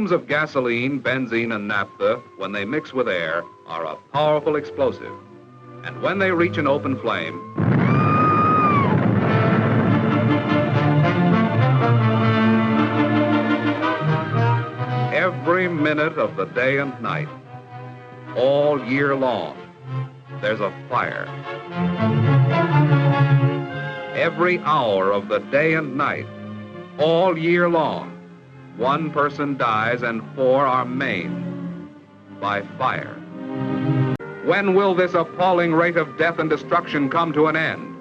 fumes of gasoline, benzene, and naphtha, when they mix with air, are a powerful explosive. And when they reach an open flame, every minute of the day and night, all year long, there's a fire. Every hour of the day and night, all year long, one person dies and 4 are maimed by fire. When will this appalling rate of death and destruction come to an end?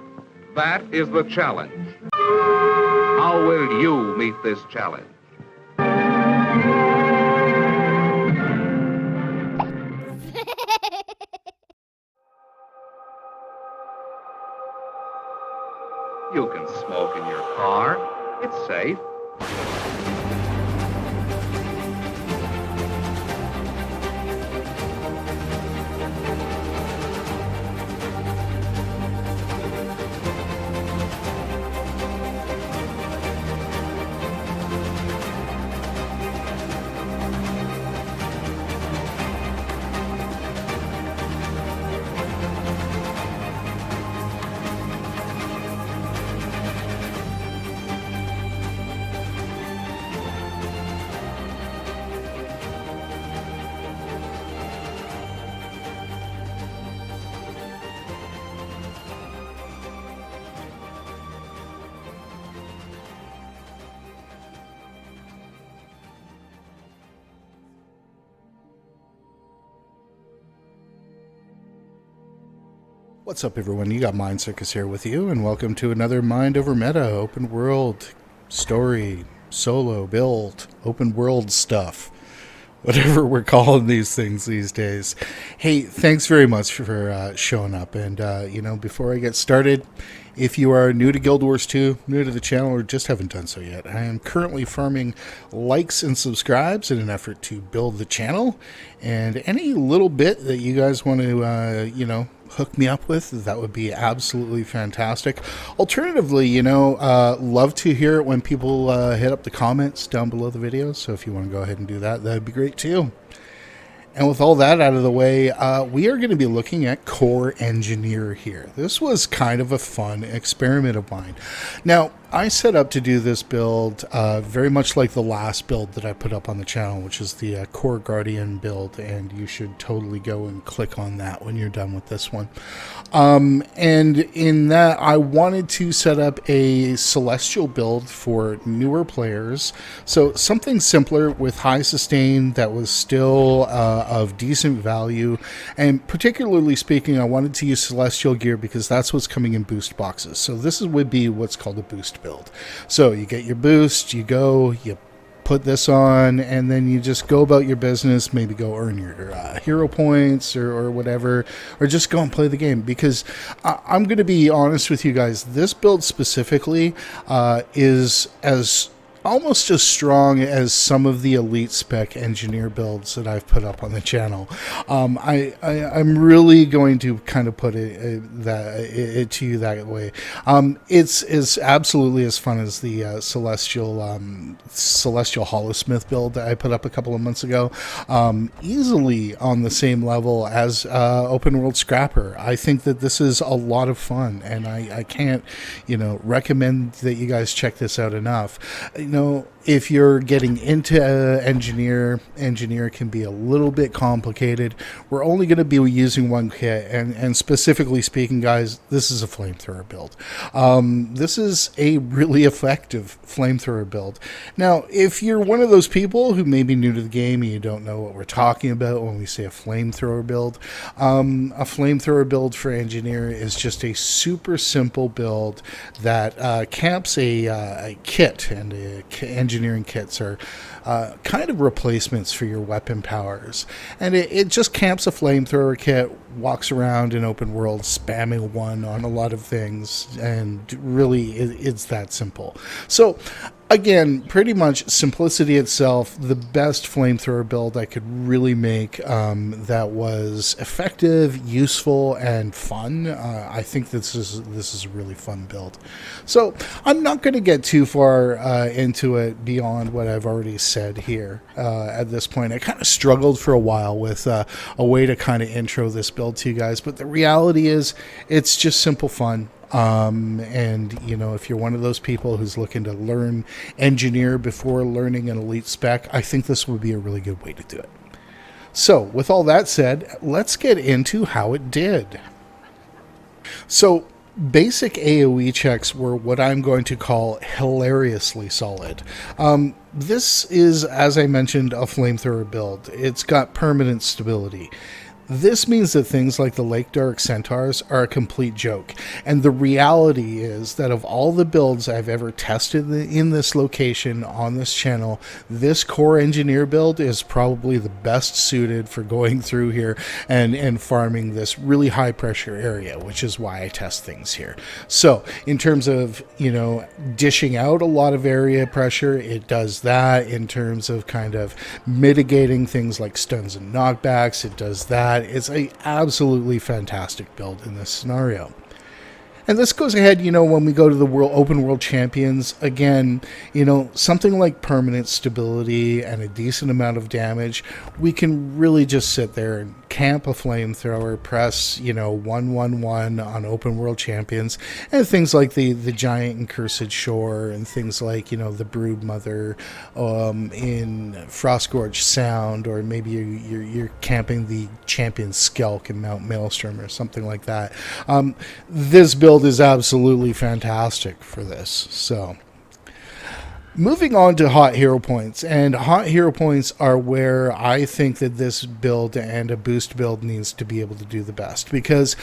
That is the challenge. How will you meet this challenge? You can smoke in your car. It's safe. What's up, everyone? You got Mind Circus here with you, and welcome to another Mind Over Meta open world story, solo build, open world stuff, whatever we're calling these things these days. Hey, thanks very much for showing up. And before I get started, if you are new to Guild Wars 2, new to the channel, or just haven't done so yet, I am currently farming likes and subscribes in an effort to build the channel. And any little bit that you guys want to, hook me up with, that would be absolutely fantastic. Alternatively, love to hear it when people hit up the comments down below the videos. So if you want to go ahead and do that, that'd be great too. And with all that out of the way, we are going to be looking at Core Engineer here. This was kind of a fun experiment of mine. Now, I set up to do this build very much like the last build that I put up on the channel, which is the Core Guardian build, and you should totally go and click on that when you're done with this one. And in that, I wanted to set up a Celestial build for newer players. So something simpler with high sustain that was still of decent value. And particularly speaking, I wanted to use Celestial gear because that's what's coming in boost boxes. So this would be what's called a boost build. So you get your boost, you put this on, and then you just go about your business, maybe go earn your hero points or whatever, or just go and play the game. Because I'm going to be honest with you guys, this build specifically is as almost as strong as some of the elite spec engineer builds that I've put up on the channel. I'm really going to kind of put it to you that way. It's absolutely as fun as the Celestial Holosmith build that I put up a couple of months ago. Easily on the same level as Open World Scrapper. I think that this is a lot of fun, and I can't recommend that you guys check this out enough. If you're getting into engineer can be a little bit complicated. We're only going to be using one kit, and specifically speaking, guys, this is a flamethrower build. This is a really effective flamethrower build. Now, if you're one of those people who may be new to the game and you don't know what we're talking about when we say a flamethrower build, a flamethrower build for engineer is just a super simple build that camps a kit, and engineering kits are kind of replacements for your weapon powers, and it just camps a flamethrower kit walks around in open world spamming 1 on a lot of things, and really it's that simple. So again, pretty much simplicity itself, the best flamethrower build I could really make that was effective, useful, and fun. I think this is a really fun build. So I'm not going to get too far into it beyond what I've already said here at this point. I kind of struggled for a while with a way to kind of intro this build to you guys, but the reality is it's just simple fun. And you know, if you're one of those people who's looking to learn engineer before learning an elite spec, I think this would be a really good way to do it. So with all that said, let's get into how it did. So basic AoE checks were what I'm going to call hilariously solid. This is, as I mentioned, a flamethrower build. It's got permanent stability. This means that things like the Lake Dark Centaurs are a complete joke. And the reality is that of all the builds I've ever tested in this location on this channel, this core engineer build is probably the best suited for going through here and farming this really high pressure area, which is why I test things here. So in terms of, you know, dishing out a lot of area pressure, it does that. In terms of kind of mitigating things like stuns and knockbacks, it does that. It's a absolutely fantastic build in this scenario. And this goes ahead, you know, when we go to the open world champions, again, you know, something like permanent stability and a decent amount of damage, we can really just sit there and camp a flamethrower, press, you know, 111 on open world champions, and things like the giant and cursed shore, and things like, you know, the brood mother in Frostgorge Sound, or maybe you're camping the champion Skelk in Mount Maelstrom or something like that. This build is absolutely fantastic for this. So moving on to hot hero points, and hot hero points are where I think that this build and a boost build needs to be able to do the best, because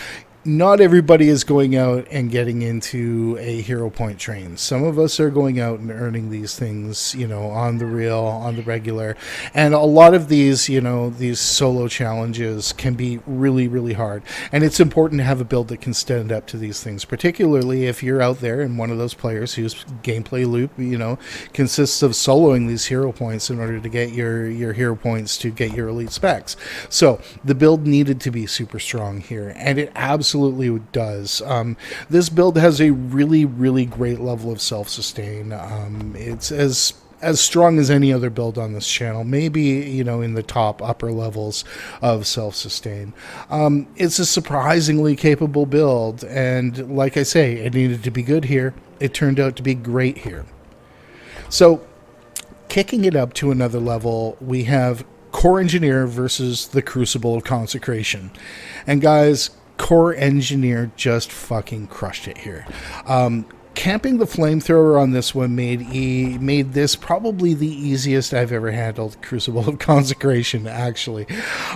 not everybody is going out and getting into a hero point train. Some of us are going out and earning these things, you know, on the real, on the regular. And a lot of these, you know, these solo challenges can be really, really hard. And it's important to have a build that can stand up to these things, particularly if you're out there and one of those players whose gameplay loop, you know, consists of soloing these hero points in order to get your hero points to get your elite specs. So the build needed to be super strong here, and it absolutely does. This build has a really, really great level of self-sustain. It's as strong as any other build on this channel, maybe, you know, in the top upper levels of self-sustain. It's a surprisingly capable build, and like I say, it needed to be good here. It turned out to be great here. So kicking it up to another level, we have Core Engineer versus the Crucible of Consecration. And guys, Core Engineer just fucking crushed it here. Camping the flamethrower on this one made this probably the easiest I've ever handled Crucible of Consecration, actually.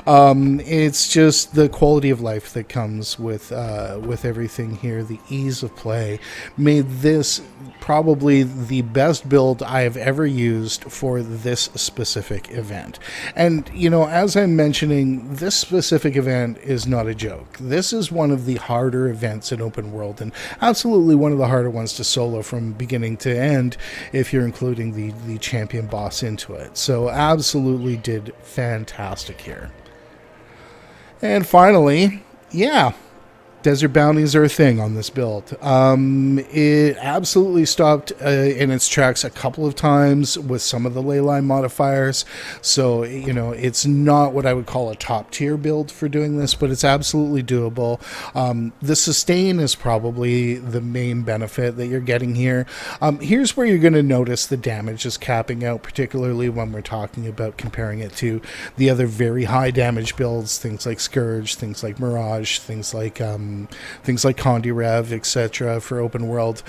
It's just the quality of life that comes with everything here, the ease of play, made this probably the best build I have ever used for this specific event. And, you know, as I'm mentioning, this specific event is not a joke. This is one of the harder events in open world, and absolutely one of the harder ones to solo from beginning to end if you're including the champion boss into it. So absolutely did fantastic here. And finally, yeah, desert bounties are a thing on this build. It absolutely stopped in its tracks a couple of times with some of the leyline modifiers. So, you know, it's not what I would call a top tier build for doing this, but it's absolutely doable. The sustain is probably the main benefit that you're getting here. Here's where you're going to notice the damage is capping out, particularly when we're talking about comparing it to the other very high damage builds, things like Scourge, things like Mirage, things like Condi Rev, etc. for open world.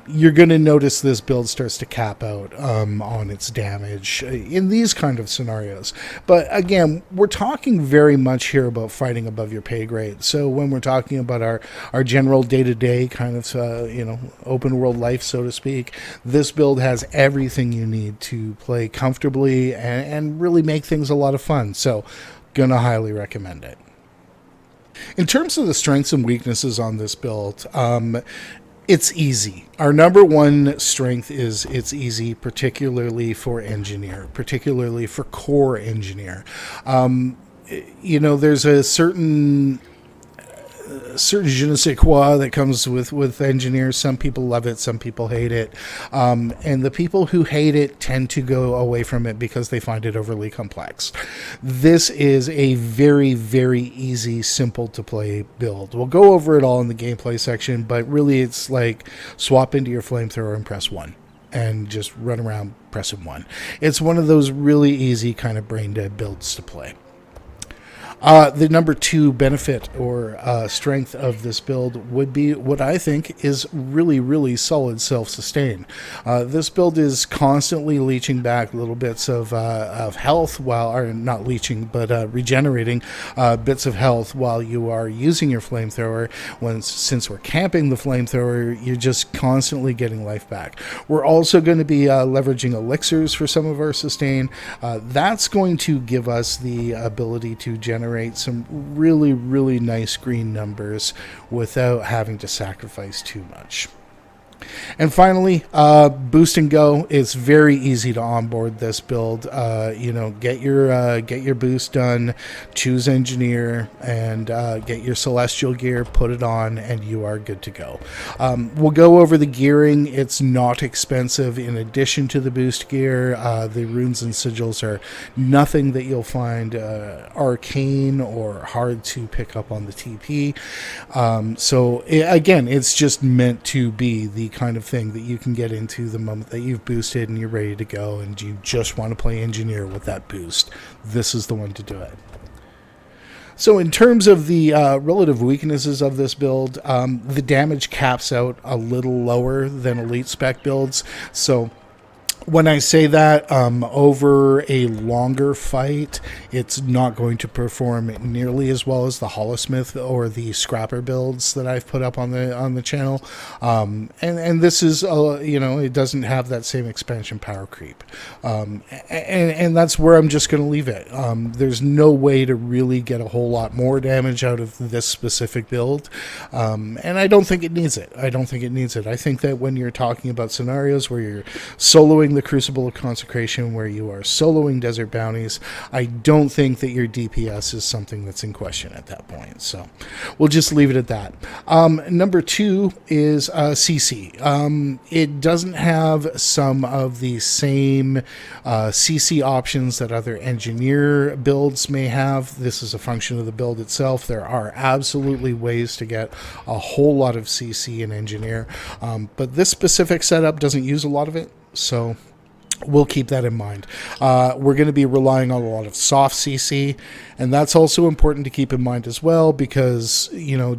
You're going to notice this build starts to cap out on its damage in these kind of scenarios. But again, we're talking very much here about fighting above your pay grade. So when we're talking about our general day-to-day kind of you know, open world life, so to speak, this build has everything you need to play comfortably and really make things a lot of fun. So gonna highly recommend it. In terms of the strengths and weaknesses on this build, it's easy. Our number one strength is it's easy, particularly for engineer, particularly for core engineer. There's a certain je ne sais quoi that comes with engineers. Some people love it, some people hate it. And the people who hate it tend to go away from it because they find it overly complex. This is a very, very easy, simple to play build. We'll go over it all in the gameplay section, but really it's like swap into your flamethrower and press 1. And just run around pressing 1. It's one of those really easy kind of brain dead builds to play. The number 2 benefit or strength of this build would be what I think is really, really solid self-sustain. This build is constantly leeching back little bits of health or not leeching, but regenerating bits of health while you are using your flamethrower. Since we're camping the flamethrower, you're just constantly getting life back. We're also going to be leveraging elixirs for some of our sustain. That's going to give us the ability to generate some really, really nice green numbers without having to sacrifice too much. And finally, boost and go. It's very easy to onboard this build. Get your boost done, choose engineer, and get your celestial gear, put it on, and you are good to go. We'll go over the gearing. It's not expensive. In addition to the boost gear, the runes and sigils are nothing that you'll find arcane or hard to pick up on the TP. Again, it's just meant to be the kind of thing that you can get into the moment that you've boosted and you're ready to go and you just want to play engineer with that boost. This is the one to do it. So in terms of the relative weaknesses of this build, the damage caps out a little lower than elite spec builds. So when I say that, over a longer fight, it's not going to perform nearly as well as the Holosmith or the Scrapper builds that I've put up on the channel. And this is, it doesn't have that same expansion power creep. And that's where I'm just going to leave it. There's no way to really get a whole lot more damage out of this specific build. And I don't think it needs it. I think that when you're talking about scenarios where you're soloing the Crucible of Consecration, where you are soloing Desert Bounties, I don't think that your DPS is something that's in question at that point. So we'll just leave it at that. Number 2 is CC. It doesn't have some of the same CC options that other engineer builds may have. This is a function of the build itself. There are absolutely ways to get a whole lot of CC in engineer, but this specific setup doesn't use a lot of it. So we'll keep that in mind. We're going to be relying on a lot of soft CC, and that's also important to keep in mind as well, because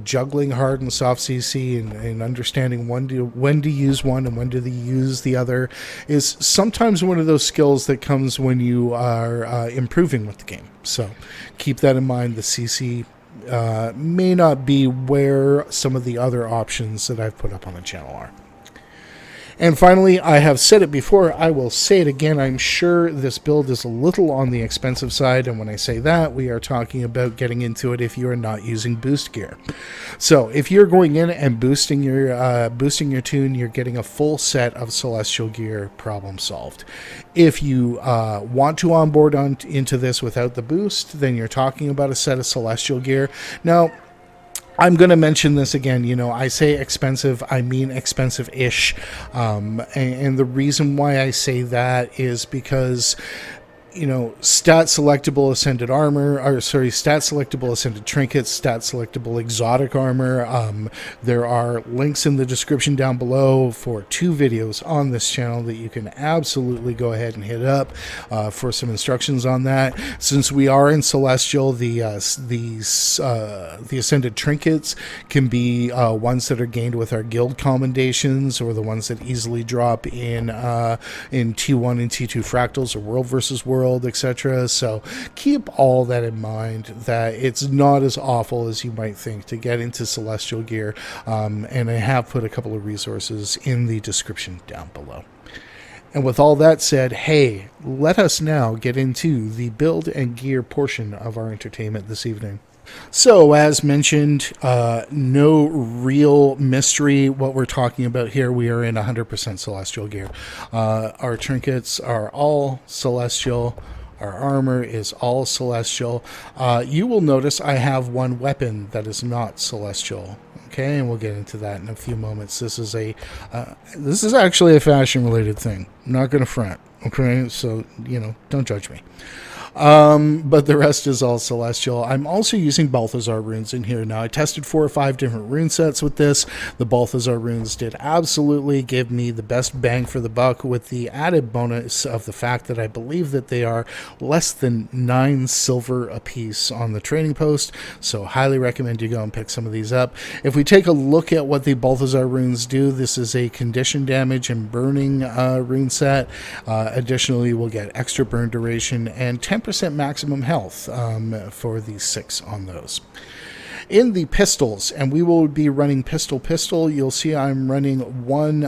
juggling hard and soft CC and understanding when to use one and when to use the other is sometimes one of those skills that comes when you are improving with the game. So keep that in mind. The CC may not be where some of the other options that I've put up on the channel are. And finally, I have said it before, I will say it again, I'm sure this build is a little on the expensive side, and when I say that, we are talking about getting into it if you are not using boost gear. So, if you're going in and boosting your tune, you're getting a full set of celestial gear, problem solved. If you want to onboard into this without the boost, then you're talking about a set of celestial gear. Now, I'm going to mention this again. I say expensive, I mean expensive-ish. And the reason why I say that is because stat selectable ascended armor, stat selectable ascended trinkets, stat selectable exotic armor. There are links in the description down below for 2 videos on this channel that you can absolutely go ahead and hit up for some instructions on that. Since we are in Celestial, the ascended trinkets can be ones that are gained with our guild commendations, or the ones that easily drop in T1 and T2 fractals or world versus world, etc. So keep all that in mind, that it's not as awful as you might think to get into celestial gear, and I have put a couple of resources in the description down below. And with all that said, hey, let us now get into the build and gear portion of our entertainment this evening. So, as mentioned, no real mystery what we're talking about here. We are in 100% Celestial gear. Our trinkets are all Celestial. Our armor is all Celestial. You will notice I have one weapon that is not Celestial. Okay, and we'll get into that in a few moments. This is actually a fashion-related thing. I'm not going to front. Okay, so, don't judge me. But the rest is all Celestial. I'm also using Balthazar runes in here. Now, I tested 4 or 5 different rune sets with this. The Balthazar runes did absolutely give me the best bang for the buck, with the added bonus of the fact that I believe that they are less than 9 silver a piece on the trading post. So highly recommend you go and pick some of these up. If we take a look at what the Balthazar runes do, this is a condition damage and burning rune set. Additionally, we'll get extra burn duration and 10% maximum health for the 6 on those. In the pistols, and we will be running pistol, you'll see I'm running one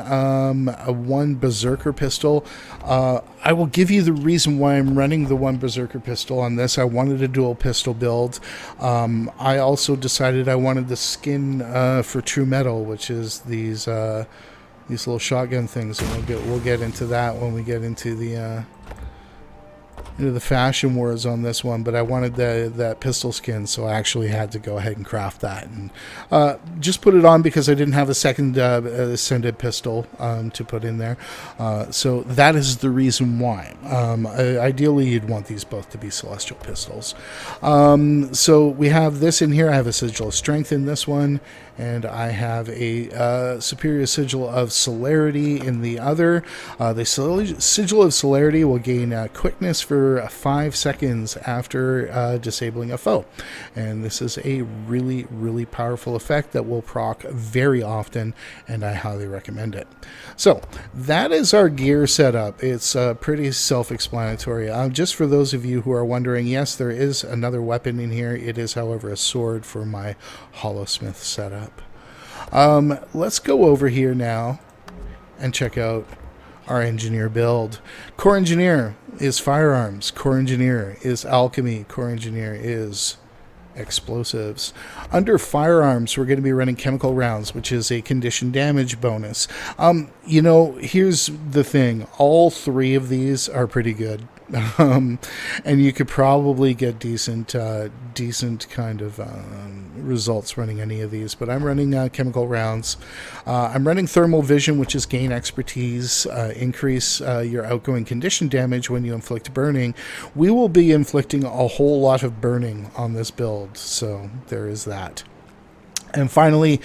Berserker pistol. I will give you the reason why I'm running the one Berserker pistol on this. I wanted a dual pistol build. I also decided I wanted the skin for True Metal, which is these little shotgun things, and we'll get into that when we get into the fashion wars on this one, but I wanted that pistol skin, so I actually had to go ahead and craft that, and just put it on because I didn't have a second ascended pistol to put in there. So that is the reason why. Ideally, you'd want these both to be Celestial pistols. So we have this in here. I have a Sigil of Strength in this one, and I have a Superior Sigil of Celerity in the other. The Sigil of Celerity will gain quickness for 5 seconds after disabling a foe. And this is a really, really powerful effect that will proc very often, and I highly recommend it. So that is our gear setup. It's pretty self-explanatory. Just for those of you who are wondering, yes, there is another weapon in here. It is, however, a sword for my Holosmith setup. Let's go over here now and check out our engineer build. Core engineer is firearms. Core engineer is alchemy. Core engineer is explosives. Under firearms, we're going to be running chemical rounds, which is a condition damage bonus. Here's the thing. All 3 of these are pretty good. And you could probably get decent kind of results running any of these, but I'm running chemical rounds. I'm running thermal vision, which is gain expertise, increase your outgoing condition damage when you inflict burning. We will be inflicting a whole lot of burning on this build, so there is that. And finally,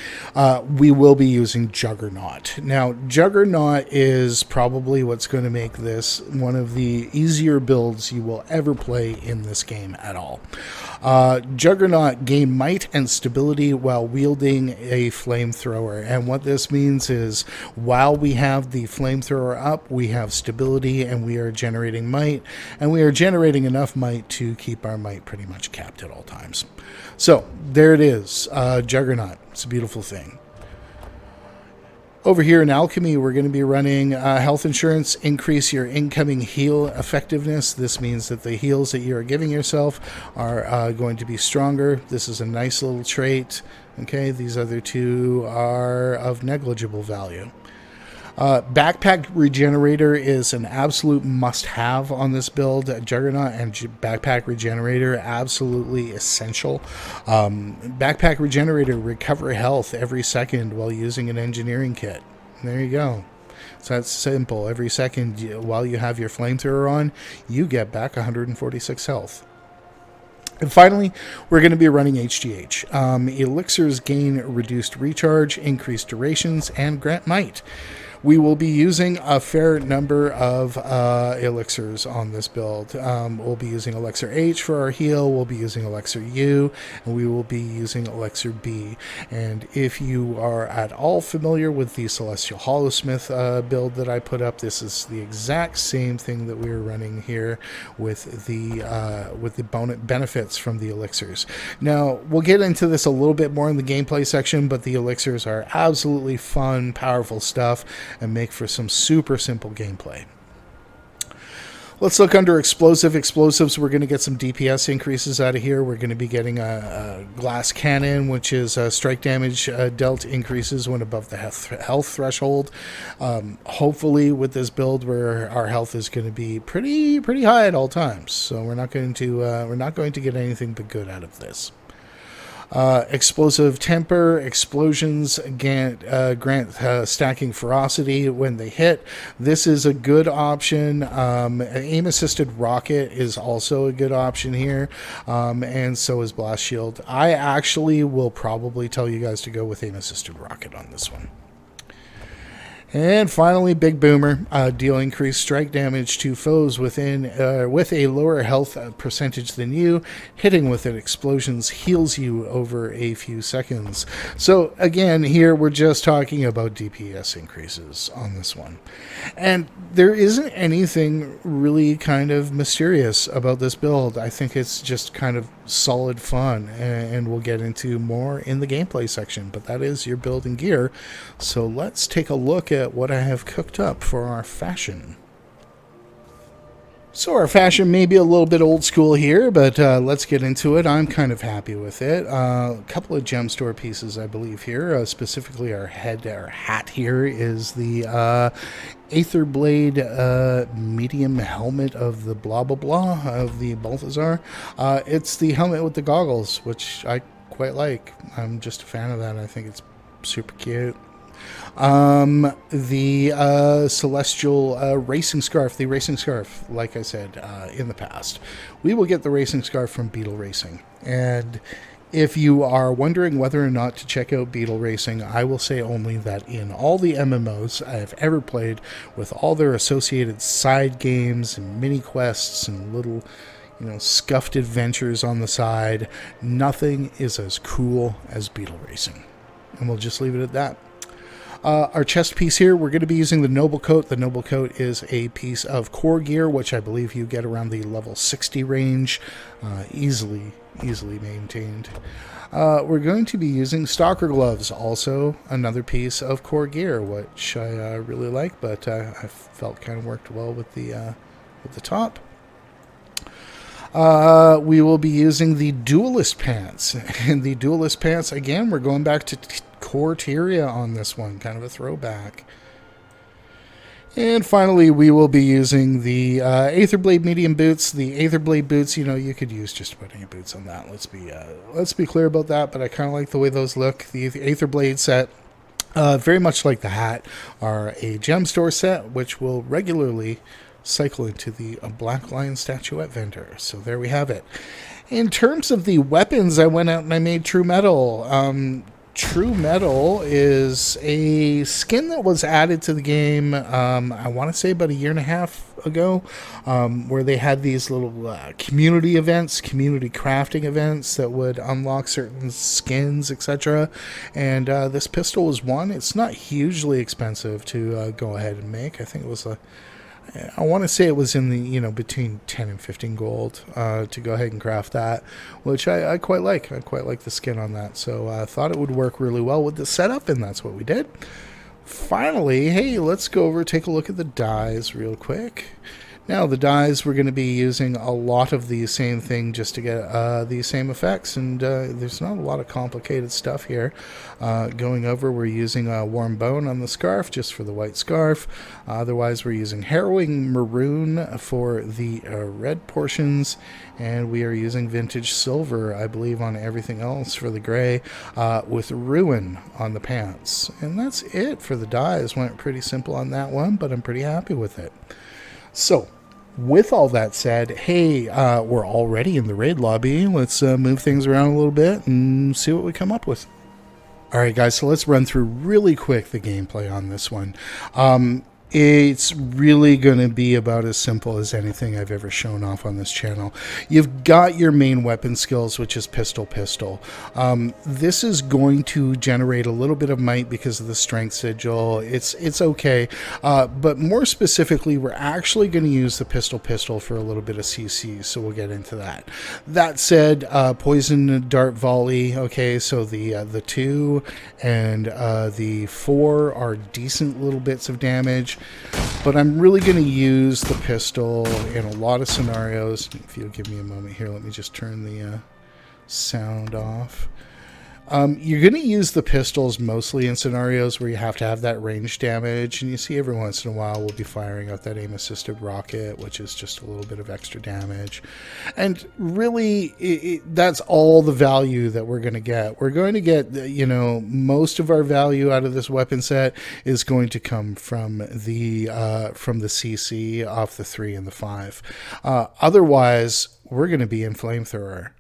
we will be using Juggernaut. Now, Juggernaut is probably what's going to make this one of the easier builds you will ever play in this game at all. Juggernaut gain might and stability while wielding a flamethrower. And what this means is, while we have the flamethrower up, we have stability and we are generating might. And we are generating enough might to keep our might pretty much capped at all times. So, there it is. Juggernaut. It's a beautiful thing. Over here in Alchemy, we're going to be running health insurance, increase your incoming heal effectiveness. This means that the heals that you are giving yourself are going to be stronger. This is a nice little trait. Okay, these other 2 are of negligible value. Backpack Regenerator is an absolute must-have on this build. Juggernaut and Backpack Regenerator, absolutely essential. Backpack Regenerator, recover health every second while using an engineering kit. There you go. So that's simple. Every second while you have your flamethrower on, you get back 146 health. And finally, we're going to be running HGH. Elixirs gain reduced recharge, increased durations, and grant might. We will be using a fair number of elixirs on this build. We'll be using Elixir H for our heal, we'll be using Elixir U, and we will be using Elixir B. And if you are at all familiar with the Celestial Holosmith build that I put up, this is the exact same thing that we are running here with the benefits from the elixirs. Now, we'll get into this a little bit more in the gameplay section, but the elixirs are absolutely fun, powerful stuff, and make for some super simple gameplay. Let's look under explosive. Explosives, we're going to get some DPS increases out of here. We're going to be getting a glass cannon, which is strike damage dealt increases when above the health threshold. Hopefully with this build where our health is going to be pretty high at all times. So we're not going to get anything but good out of this. Explosive temper, explosions grant stacking ferocity when they hit. This is a good option. Aim assisted rocket is also a good option here, and so is blast shield. I actually will probably tell you guys to go with aim assisted rocket on this one. And finally, Big Boomer. Deal increased strike damage to foes with a lower health percentage than you. Hitting with it explosions heals you over a few seconds. So again, here we're just talking about DPS increases on this one. And there isn't anything really kind of mysterious about this build. I think it's just kind of solid fun, and we'll get into more in the gameplay section, but that is your build and gear. So let's take a look at what I have cooked up for our fashion. So our fashion may be a little bit old school here, but let's get into it. I'm kind of happy with it. A couple of gem store pieces, I believe, here. Specifically, our hat here is the Aetherblade medium helmet of the blah blah blah of the Balthazar. It's the helmet with the goggles, which I quite like. I'm just a fan of that. I think it's super cute. The celestial racing scarf, like I said in the past, we will get the racing scarf from Beetle Racing. And if you are wondering whether or not to check out Beetle Racing, I will say only that in all the MMOs I have ever played, with all their associated side games and mini quests and little, scuffed adventures on the side, nothing is as cool as Beetle Racing. And we'll just leave it at that. Our chest piece here, we're going to be using the Noble Coat. The Noble Coat is a piece of core gear, which I believe you get around the level 60 range, easily maintained. We're going to be using Stalker Gloves, also another piece of core gear, which I really like, but I felt kind of worked well with the top. We will be using the Duelist Pants. And the Duelist Pants, again, we're going back to core Tyria on this one, kind of a throwback. And finally, we will be using the Aetherblade medium boots. The Aetherblade boots, you could use just about any boots on that. Let's be clear about that, but I kind of like the way those look. The Aetherblade set, very much like the hat, are a gem store set, which will regularly cycle into the Black Lion Statuette vendor. So there we have it. In terms of the weapons, I went out and I made True Metal. True Metal is a skin that was added to the game, I want to say about a year and a half ago, where they had these little community events, community crafting events that would unlock certain skins, etc. And this pistol was one. It's not hugely expensive to go ahead and make. I think it was I want to say it was in the, between 10 and 15 gold to go ahead and craft that, which I quite like. I quite like the skin on that. So I thought it would work really well with the setup, and that's what we did. Finally, hey, let's go over, take a look at the dyes real quick. Now, the dyes, we're going to be using a lot of the same thing just to get the same effects, and there's not a lot of complicated stuff here. Going over, we're using Warm Bone on the scarf, just for the white scarf. Otherwise, we're using Harrowing Maroon for the red portions, and we are using Vintage Silver, I believe, on everything else for the gray, with Ruin on the pants. And that's it for the dyes. Went pretty simple on that one, but I'm pretty happy with it. So, with all that said, hey, we're already in the raid lobby. Let's move things around a little bit and see what we come up with. All right, guys, so let's run through really quick the gameplay on this one. It's really going to be about as simple as anything I've ever shown off on this channel. You've got your main weapon skills, which is pistol. This is going to generate a little bit of might because of the strength sigil. It's okay. But more specifically, we're actually going to use the pistol for a little bit of CC, so we'll get into that. That said, poison dart volley. Okay, so the 2 and the 4 are decent little bits of damage. but I'm really going to use the pistol in a lot of scenarios. If you'll give me a moment here, let me just turn the sound off. You're going to use the pistols mostly in scenarios where you have to have that range damage, and you see every once in a while we'll be firing out that aim-assisted rocket, which is just a little bit of extra damage. And really, that's all the value that we're going to get. We're going to get, you know, most of our value out of this weapon set is going to come from the CC off the 3 and the 5. Otherwise, we're going to be in Flamethrower.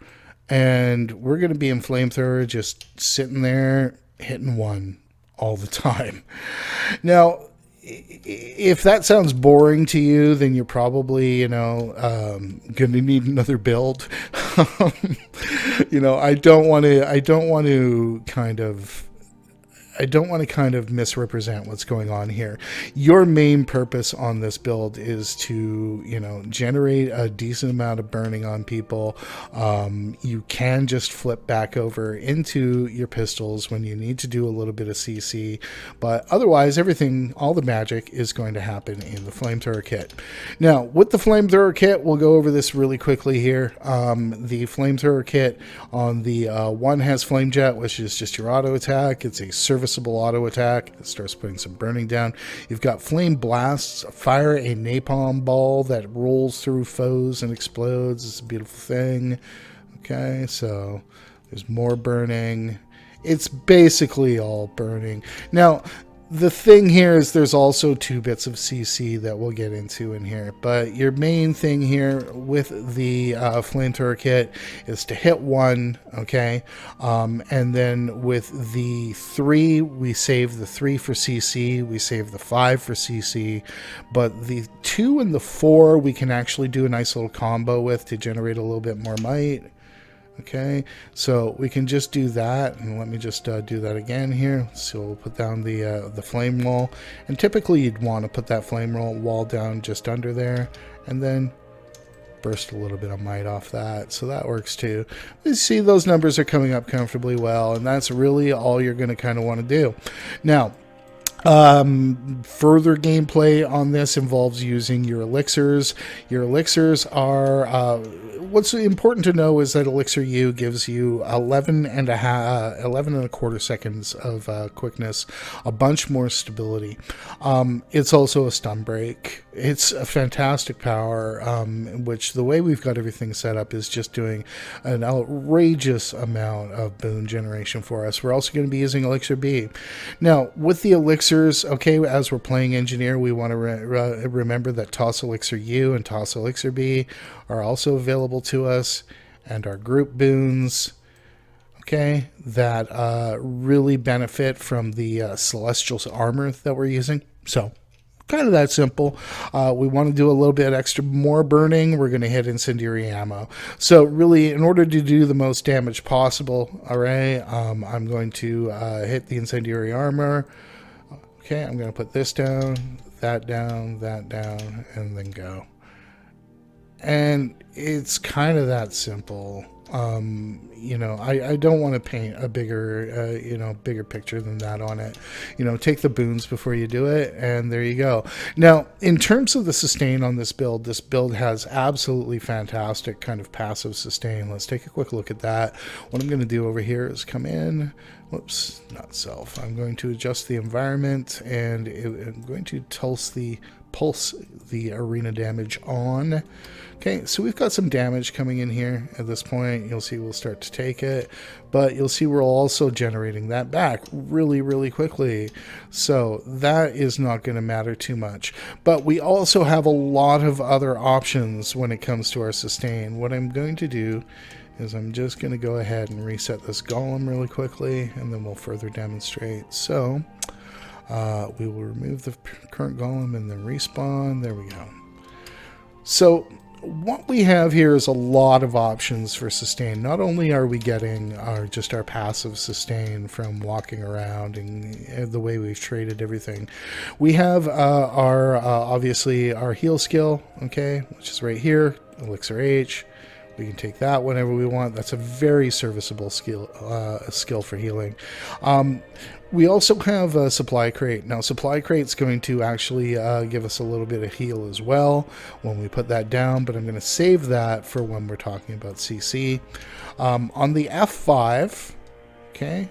And we're going to be in Flamethrower just sitting there hitting 1 all the time. Now, if that sounds boring to you, then you're probably, you know, going to need another build. You know, I don't want to kind of misrepresent what's going on here. Your main purpose on this build is to, you know, generate a decent amount of burning on people. You can just flip back over into your pistols when you need to do a little bit of CC, but otherwise everything, all the magic is going to happen in the Flamethrower kit. Now, with the Flamethrower kit, we'll go over this really quickly here. The Flamethrower kit on the 1 has Flame Jet, which is just your auto attack. It's a serviceable auto attack. It starts putting some burning down. You've got Flame Blasts, fire a napalm ball that rolls through foes and explodes. It's a beautiful thing. Okay, so there's more burning. It's basically all burning. Now, the thing here is there's also 2 bits of CC that we'll get into in here, but your main thing here with the Flamethrower kit is to hit 1, okay? And then with the 3, we save the 3 for CC, we save the 5 for CC, but the 2 and the 4 we can actually do a nice little combo with to generate a little bit more might. Okay, so we can just do that, and let me just do that again here. So we'll put down the flame wall, and typically you'd want to put that flame wall down just under there, and then burst a little bit of might off that, so that works too. You see those numbers are coming up comfortably well, and that's really all you're going to kind of want to do. Now, further gameplay on this involves using your elixirs. Your elixirs are, what's important to know is that Elixir U gives you 11 and a quarter seconds of quickness, a bunch more stability. It's also a stun break. It's a fantastic power, which the way we've got everything set up is just doing an outrageous amount of boon generation for us. We're also going to be using Elixir B. Now, with the elixirs, okay, as we're playing Engineer, we want to remember that Toss Elixir U and Toss Elixir B are also available to us, and our group boons, okay, that really benefit from the Celestial Armour that we're using. So, kind of that simple. We want to do a little bit extra more burning. We're going to hit incendiary ammo. So really, in order to do the most damage possible, all right, I'm going to hit the incendiary armor. Okay, I'm going to put this down, that down, and then go. And it's kind of that simple. You know, I don't want to paint a bigger, bigger picture than that on it. You know, take the boons before you do it, and there you go. Now, in terms of the sustain on this build has absolutely fantastic kind of passive sustain. Let's take a quick look at that. What I'm going to do over here is come in. Whoops, not self. I'm going to adjust the environment, and I'm going to pulse the arena damage on. Okay, so we've got some damage coming in here at this point. You'll see we'll start to take it, but you'll see we're also generating that back really, really quickly. So that is not going to matter too much. But we also have a lot of other options when it comes to our sustain. What I'm going to do is I'm just going to go ahead and reset this golem really quickly, and then we'll further demonstrate. So we will remove the current golem and then respawn. There we go. So what we have here is a lot of options for sustain. Not only are we getting just our passive sustain from walking around and the way we've traded everything, we have our obviously our heal skill, okay, which is right here, Elixir H. We can take that whenever we want. That's a very serviceable skill for healing. We also have a supply crate. Now, supply crate's going to actually give us a little bit of heal as well when we put that down, but I'm going to save that for when we're talking about CC. On the F5, okay,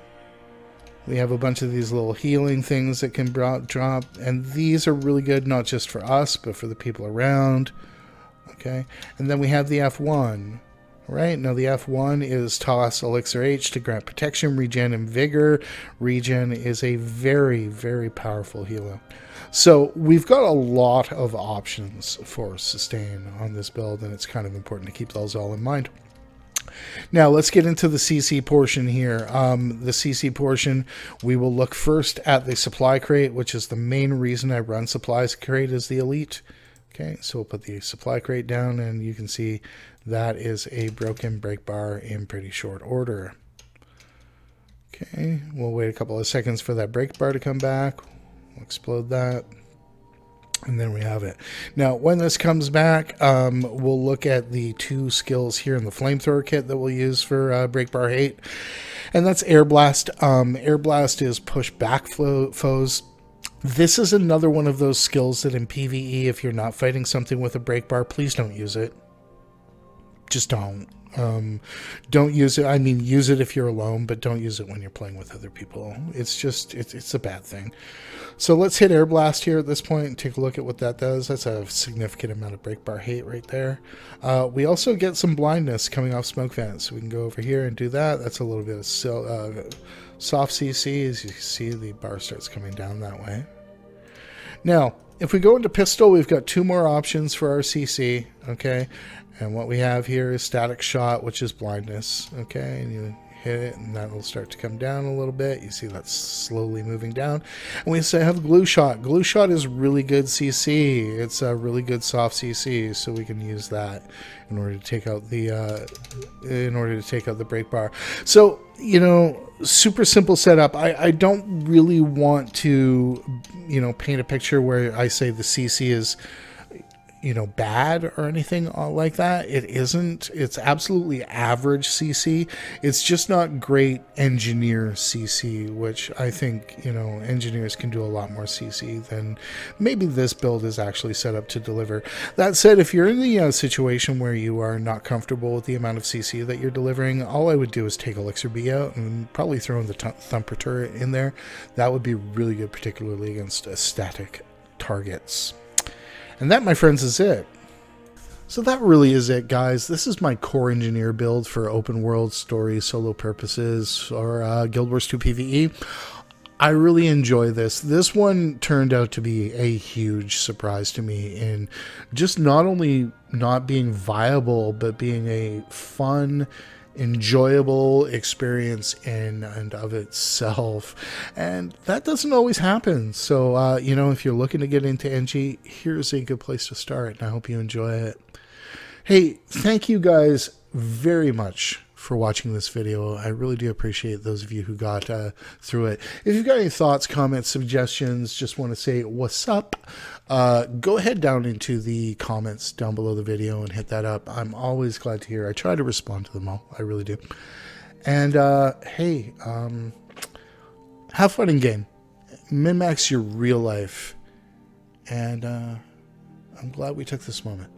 we have a bunch of these little healing things that can drop, and these are really good, not just for us, but for the people around. Okay, and then we have the F1. Right, now the F1 is toss Elixir H to grant protection, regen, and vigor. Regen is a very, very powerful healer. So we've got a lot of options for sustain on this build, and it's kind of important to keep those all in mind. Now let's get into the CC portion here. The CC portion, we will look first at the supply crate, which is the main reason I run supplies crate as the elite. Okay, so we'll put the supply crate down, and you can see that is a broken break bar in pretty short order. Okay, we'll wait a couple of seconds for that break bar to come back. We'll explode that, and then we have it. Now, when this comes back, we'll look at the two skills here in the flamethrower kit that we'll use for break bar hate, and that's Air Blast. Air Blast is push back foes. This is another one of those skills that in PvE, if you're not fighting something with a break bar, please don't use it. Just don't. Don't use it. I mean, use it if you're alone, but don't use it when you're playing with other people. It's just, it's a bad thing. So let's hit Air Blast here at this point and take a look at what that does. That's a significant amount of break bar hate right there. We also get some blindness coming off smoke vents. So we can go over here and do that. That's a little bit of soft CC. As you can see, the bar starts coming down that way. Now, if we go into pistol, we've got two more options for our CC, okay? And what we have here is static shot, which is blindness, okay? And you hit it, and that will start to come down a little bit. You see that's slowly moving down. And we also have glue shot. Glue shot is really good CC. It's a really good soft CC, so we can use that in order to take out the break bar. So, you know, super simple setup. I don't really want to, you know, paint a picture where I say the CC is, you know, bad or anything like that. It isn't. It's absolutely average CC. It's just not great engineer CC, which I think, you know, engineers can do a lot more CC than maybe this build is actually set up to deliver. That said, if you're in the situation where you are not comfortable with the amount of CC that you're delivering, all I would do is take Elixir B out and probably throw in the Thumper turret in there. That would be really good, particularly against static targets. And that, my friends, is it. So that really is it, guys. This is my core engineer build for open world story solo purposes or Guild Wars 2 PvE. I really enjoy this. This one turned out to be a huge surprise to me in just not only not being viable, but being a fun, enjoyable experience in and of itself, and that doesn't always happen. So you know, if you're looking to get into NG, here's a good place to start, and I hope you enjoy it. Hey, thank you guys very much for watching this video. I really do appreciate those of you who got through it. If you've got any thoughts, comments, suggestions, just want to say what's up, go ahead down into the comments down below the video and hit that up. I'm always glad to hear. I try to respond to them all. I really do. And hey, have fun in game. Min-max your real life. And I'm glad we took this moment.